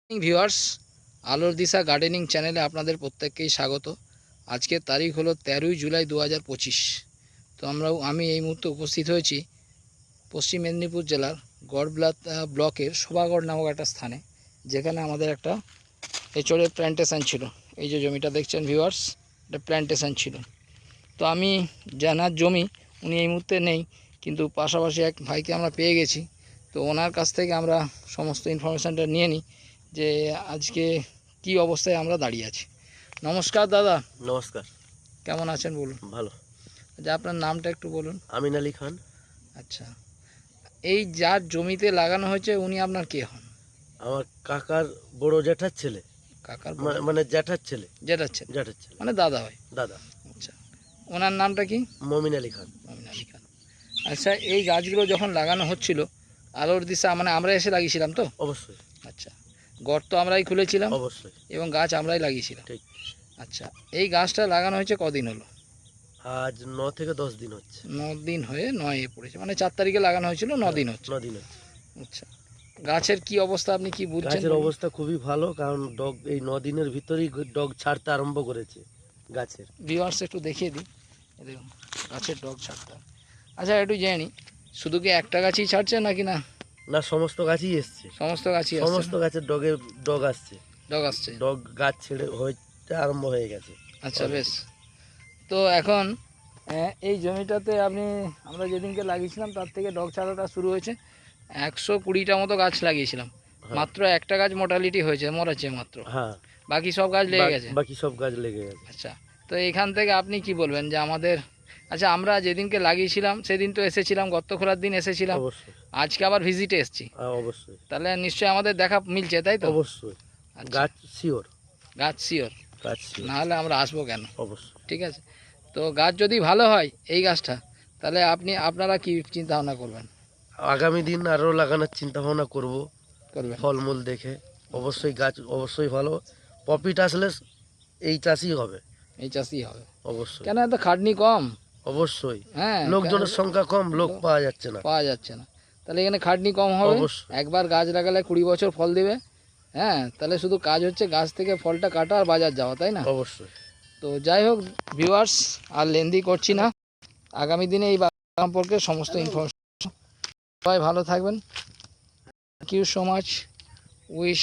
Viewers, আলোর দিশা gardening চ্যানেলে আপনাদের প্রত্যেককেই স্বাগত। আজকের তারিখ হলো 13ই জুলাই 2025। তো আমি এই মুহূর্তে উপস্থিত হয়েছি পশ্চিম মেদিনীপুর জেলার গড়বেতা ব্লকের শোভাগড় নামক একটা স্থানে, যেখানে আমাদের একটা এঁচড়ের প্ল্যান্টেশন ছিল। এই যে জমিটা দেখছেন ভিউয়ার্স, এটা প্ল্যান্টেশন ছিল। তো আমি জানার জমি, উনি এই মুহূর্তে নেই, কিন্তু পাশাপাশি এক ভাইকে আমরা পেয়ে গেছি। তো ওনার কাছ থেকে আমরা সমস্ত ইনফরমেশানটা নিয়ে নিই যে আজকে কি অবস্থায় আমরা দাঁড়িয়ে আছি। নমস্কার দাদা। নমস্কার। কেমন আছেন বলুন? ভালো। আচ্ছা, আপনার নামটা একটু বলুন। আমিন আলী খান। আচ্ছা, এই যার জমিতে লাগানো হয়েছে উনি আপনার কে হন? আমার কাকার বড় জ্যাঠার ছেলে। কাকার মানে জ্যাঠার ছেলে। জ্যাঠার ছেলে। জ্যাঠার ছেলে মানে দাদা হয়। দাদা। আচ্ছা, ওনার নামটা কি? মমিন আলী খান। মমিন আলী খান। আচ্ছা, এই গাছগুলো যখন লাগানো হচ্ছিল আলোর দিশা, মানে আমরা এসে লাগিয়েছিলাম তো? অবশ্যই। আচ্ছা, গর্ত আমরাই খুলেছিলাম অবশ্যই। এবং গাছ আমরাই লাগিয়েছিলাম। ঠিক। আচ্ছা, এই গাছটা লাগানো হয়েছে কদিন হলো? আজ 9 থেকে 10 দিন হচ্ছে। 9 দিন হয়ে 9-এ পড়েছে, মানে 4 তারিখে লাগানো হয়েছিল, 9 দিন হচ্ছে। 9 দিন হচ্ছে। আচ্ছা, গাছের কি অবস্থা আপনি কি বুঝছেন? গাছের অবস্থা খুবই ভালো, কারণ ডগ এই 9 দিনের ভিতরেই ডগ ছাড়তে আরম্ভ করেছে গাছের। ভিউয়ার্স একটু দেখিয়ে দিই, দেখুন গাছের ডগ ছাড়তে। আচ্ছা, একটু জেনে নিই, শুধু কি একটা গাছই ছাড়ছে নাকি না? না, সমস্ত গাছই এসছে। সমস্ত গাছই আসছে? সমস্ত গাছের ডগ আসছে। ডগ আসছে, ডগ গাছ ছেড়ে হইতে আরম্ভ হয়ে গেছে। আচ্ছা বেশ। তো এখন এই জমিটাতে আমরা যেদিনকে লাগিয়েছিলাম তার থেকে ডগ ছাড়াটা শুরু হয়েছে। 120টা মতো গাছ লাগিয়েছিলাম, মাত্র একটা গাছ মোটালিটি হয়েছে, মরেছে মাত্র। হ্যাঁ, বাকি সব গাছ লেগে গেছে। বাকি সব গাছ লেগে গেছে। আচ্ছা, তো এখান থেকে আপনি কি বলবেন যে আমাদের, আচ্ছা আমরা যেদিনকে লাগিয়েছিলাম সেদিন তো এসেছিলাম, গর্ত খোলার দিন এসেছিলাম, অবশ্যই। আজকে আবার ভিজিটে এসেছি, অবশ্যই। তাহলে নিশ্চয়ই আমাদের দেখা মিলছে, তাই তো? অবশ্যই। আচ্ছা, গাছ শিওর। গাছ শিওর, গাছ শিওর। না হলে আমরা আসবো কেন? অবশ্যই। ঠিক আছে, তো গাছ যদি ভালো হয় এই গাছটা, তাহলে আপনারা কি চিন্তা ভাবনা করবেন? আগামী দিন আরও লাগানোর চিন্তা ভাবনা করবো, করবেন? ফলমূল দেখে। অবশ্যই গাছ অবশ্যই ভালো, প্রফিট আসলে এই চাষই হবে। এই চাষই হবে। অবশ্যই। কেন, এত খাটনি কম। অবশ্যই। হ্যাঁ, লোকজনের সংখ্যা কম, লোক পাওয়া যাচ্ছে না। তাহলে এখানে খাটনি কম হবে। অবশ্যই। একবার গাছ লাগালে 20 বছর ফল দেবে। হ্যাঁ, তাহলে শুধু কাজ হচ্ছে গাছ থেকে ফলটা কাটা আর বাজার যাওয়া, তাই না? অবশ্যই। তো যাই হোক ভিউয়ার্স, আর লেন্দি করছি না, আগামী দিনে এই বাগান সম্পর্কে সমস্ত ইনফরমেশন। সবাই ভালো থাকবেন। Thank you so much. Wish